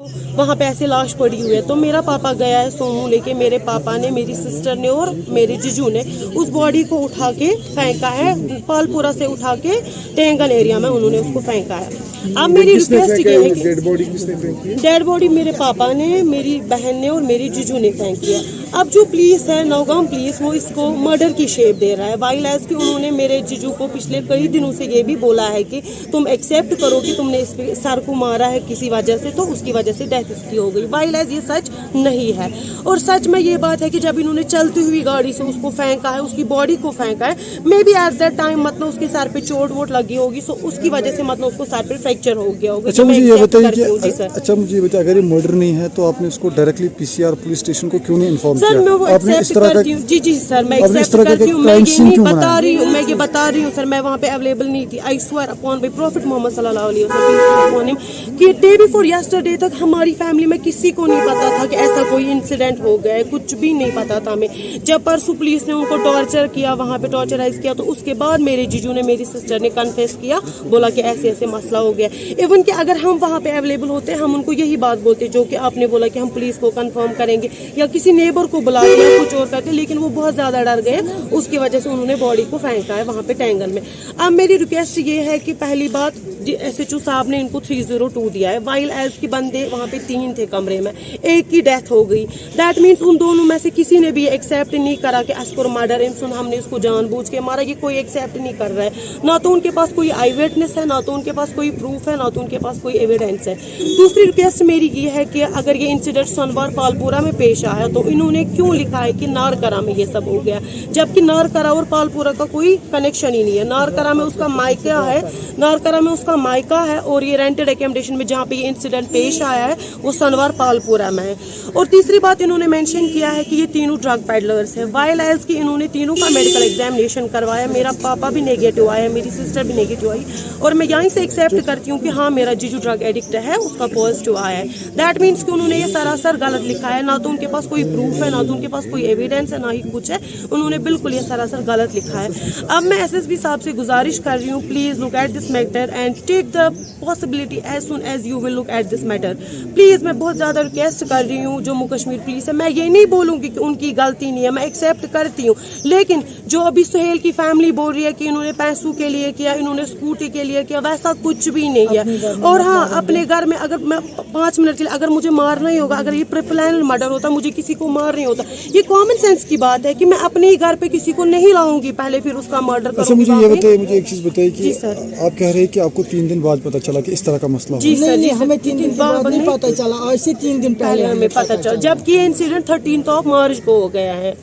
वहाँ पे ऐसे लाश पड़ी हुई है। तो मेरा पापा गया है सोमू लेके, मेरे पापा ने, मेरी सिस्टर ने और मेरे जीजू ने उस बॉडी को उठा के फेंका है, पालपुरा से उठा के टेंगल एरिया में उन्होंने उसको फेंका है। अब मेरी रिक्वेस्ट ये है कि डेड बॉडी किसने फेंकी है? डेड बॉडी मेरे पापा ने, मेरी बहन ने और मेरी जीजू ने फेंकी है। अब जो पुलिस है, नौगाम पुलिस, वो इसको मर्डर की शेप दे रहा है। वाइल एज कि उन्होंने मेरे जीजू को पिछले कई दिनों से ये भी बोला है कि तुम एक्सेप्ट करो कि तुमने इस सर को मारा है किसी वजह से, तो उसकी वजह से डेथ इसकी हो गई। वाइल एज ये सच नहीं है। और सच में ये बात है कि जब इन्होंने चलती हुई गाड़ी से उसको फेंका है, उसकी बॉडी को फेंका है, may be at that time मतलब उसके सर पे चोट वोट लगी होगी, सो उसकी वजह से मतलब उसको सर पे फ्रैक्चर हो गया होगा। अच्छा मुझे ये बताइए कि अगर ये मर्डर नहीं है तो आपने उसको डायरेक्टली पीसीआर पुलिस स्टेशन को क्यों नहीं इन्फॉर्म किया? सर मैं वो एक्सेप्ट करती हूँ। जी सर मैं एक्सेप्ट करती हूँ। मैं ये नहीं बता रही हूँ, मैं ये बता रही हूँ सर, मैं वहाँ पे अवेलेबल नहीं थी। I swear upon by prophet Mohammad सल्लल्लाहु अलैहि वसल्लम कि डे बिफोर यस्टरडे तक हमारी फैमिली में किसी को नहीं पता था कि ऐसा कोई इंसिडेंट हो गया है, कुछ भी नहीं पता था हमें। जब परसों पुलिस ने उनको टॉर्चर किया, वहाँ पे टॉर्चराइज किया, तो उसके बाद मेरे जीजू ने, मेरी सिस्टर ने कन्फेस किया, बोला कि ऐसे ऐसे मसला हो गया। इवन कि अगर हम वहाँ पे अवेलेबल होते, हम उनको यही बात बोलते जो कि आपने बोला कि हम पुलिस को कंफर्म करेंगे या किसी नेबर को बुला लिया कुछ और करके, लेकिन वो बहुत ज्यादा डर गए, उसकी वजह से उन्होंने बॉडी को फेंका है वहाँ पे टैंगल में। अब मेरी रिक्वेस्ट ये है कि पहली बात, SHO साहब ने इनको 302 दिया है। वाइल एज के बंदे वहाँ पे 3 थे कमरे में, एक की डेथ हो गई। दैट मीन्स उन दोनों में से किसी ने भी एक्सेप्ट नहीं करा कि एज पर मर्डर इंसान हमने इसको जानबूझ के मारा, ये कोई एक्सेप्ट नहीं कर रहा है। ना तो उनके पास कोई आई विटनेस है, ना तो उनके पास कोई प्रूफ है, ना तो उनके पास कोई एविडेंस है। दूसरी रिक्वेस्ट मेरी ये है कि अगर ये इंसिडेंट सोमवार पालपुरा में पेश आया तो इन्होंने क्यों लिखा है कि नारकरा में ये सब हो गया, जबकि नारकरा और पालपुरा का कोई कनेक्शन ही नहीं है। नारकरा में उसका मायका है, नारकरा में उसका मायका है, और ये रेंटेड एकोमोडेशन में जहाँ पे ये इंसिडेंट पेश आया है वो सनवार पालपुरा में है। और तीसरी बात इन्होंने मेंशन किया है कि ये तीनों ड्रग पेडलर्स हैं। वाइल एज की इन्होंने तीनों का मेडिकल एग्जामिनेशन करवाया, मेरा पापा भी नेगेटिव आया, मेरी सिस्टर भी नेगेटिव आई, और मैं यहीं से एक्सेप्ट करती हूँ कि हाँ मेरा जीजू ड्रग एडिक्ट है, उसका पॉजिटिव आया है। दैट मीन्स कि उन्होंने ये सरासर गलत लिखा है, ना तो उनके पास कोई प्रूफ है, ना तो उनके पास कोई एविडेंस है, ना ही कुछ है। उन्होंने बिल्कुल ये सरासर गलत लिखा है। अब मैं SSB साहब से गुजारिश कर रही हूँ, please look at this matter and take the possibility as soon as you will look at this matter. Please मैं बहुत ज्यादा रिक्वेस्ट कर रही हूँ जम्मू कश्मीर पुलिस है। मैं ये नहीं बोलूंगी कि उनकी गलती नहीं है, मैं एक्सेप्ट करती हूँ, लेकिन जो अभी सुहेल की फैमिली बोल रही है कि इन्होंने पैसों के लिए किया, इन्होंने स्कूटी के लिए किया, वैसा कुछ भी नहीं है। और हाँ, अपने घर में अगर मैं 5 मिनट के लिए अगर मुझे मारना ही होगा, अगर ये प्रिप्लान मर्डर होता, मुझे किसी को मार नहीं होता, ये कॉमन सेंस की बात है कि मैं अपने ही घर पे किसी को नहीं लाऊंगी पहले, फिर उसका मर्डर करूंगी। मुझे ये बताइए, मुझे एक चीज बताइए कि आप कह रहे हैं कि आपको 3 दिन बाद पता चला कि इस तरह का मसला जी सर, नहीं, हमें 3 दिन बाद नहीं पता चला, आज से 3 दिन पहले हमें पता चला, जबकि ये इंसिडेंट 13 मार्च को हो गया है।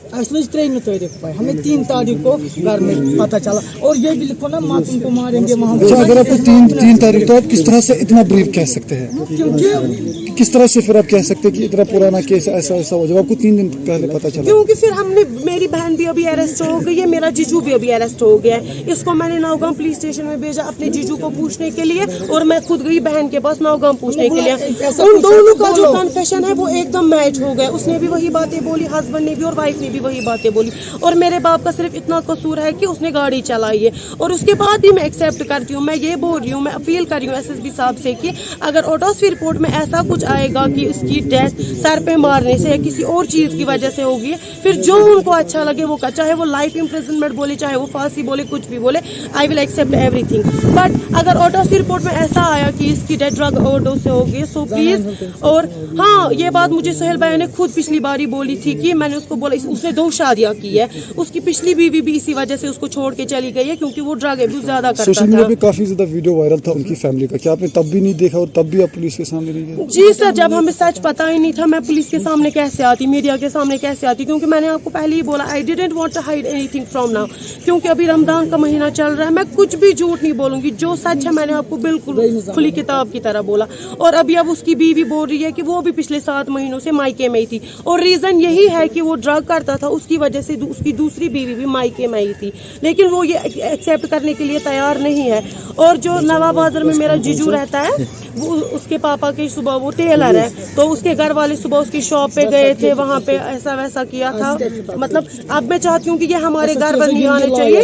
हमें 3 तारीख को घर में पता चला। और ये भी लिखो ना, माँ तुमको मारेंगे वहाँ। अच्छा, अगर आपको 3 तारीख, तो आप किस तरह से इतना ब्रीफ कह सकते हैं? क्योंकि किस तरह से फिर आप कह सकते हैं कि इतना पुराना केस ऐसा ऐसा हो, जब आपको 3 दिन पहले पता चला? क्योंकि फिर हमने, मेरी बहन भी अभी अरेस्ट हो गई है, मेरा जीजू भी अभी अरेस्ट हो गया है। इसको मैंने नौगाम पुलिस स्टेशन में भेजा अपने जीजू को पूछने के लिए, और मैं खुद गई बहन के पास नौगाम पूछने के लिए। उन दोनों का जो कन्फेशन है वो एकदम मैच हो गया। उसने भी वही बातें बोली, हस्बैंड ने भी और वाइफ ने भी वही बातें बोली, और मेरे बाप का सिर्फ इतना कसूर है कि उसने गाड़ी चलाई है। और उसके बाद भी मैं एक्सेप्ट करती हूँ, मैं ये बोल रही हूँ, मैं अपील कर रही हूँ SSB साहब से कि अगर ऑटोप्सी रिपोर्ट में ऐसा कुछ आएगा कि इसकी डेथ सर पे मारने से या किसी और चीज की वजह से होगी, फिर जो उनको अच्छा लगे वो कर, चाहे वो लाइफ इम्प्रिजनमेंट बोले, चाहे वो फांसी बोले, कुछ भी बोले, I will accept everything. But अगर ऑटोप्सी रिपोर्ट में ऐसा आया कि इसकी डेथ ड्रग ओवरडोज से होगी, सो प्लीज। और हाँ, ये बात मुझे सुहेल भाई ने खुद पिछली बारी बोली थी कि मैंने उसको बोला, उसने 2 शादियां की है, उसकी पिछली बीवी भी इसी वजह से उसको छोड़ के चली गई है क्योंकि वो ड्रग अब्यूज ज्यादा करता था। सोशल मीडिया पे काफी ज्यादा वीडियो वायरल था उनकी फैमिली का, क्या आपने तब भी नहीं देखा और तब भी आप पुलिस के सामने नहीं गए? जी सर, जब हमें सच पता ही नहीं था, मैं पुलिस के सामने कैसे आती, मीडिया के सामने कैसे आती, क्योंकि मैंने आपको पहले ही बोला, I didn't want to hide anything from now, क्योंकि अभी रमजान का महीना चल रहा है, मैं कुछ भी झूठ नहीं बोलूंगी, जो सच है मैंने आपको बिल्कुल खुली किताब की तरह बोला। और अभी अब उसकी बीवी बोल रही है कि वो भी पिछले 7 महीनों से मायके में ही थी, और रीजन यही है कि वो ड्रग करता था, उसकी वजह से उसकी दूसरी बीवी भी मायके में ही थी, लेकिन वो ये एक्सेप्ट करने के लिए तैयार नहीं है। और जो नवाब बाजार में मेरा जीजू रहता है, वो उसके पापा की सुबह वो टेलर है, तो उसके घर वाले सुबह उसकी शॉप पे गए थे, वहाँ पे ऐसा वैसा किया था। मतलब अब मैं चाहती हूँ कि ये हमारे घर पर नहीं आने चाहिए।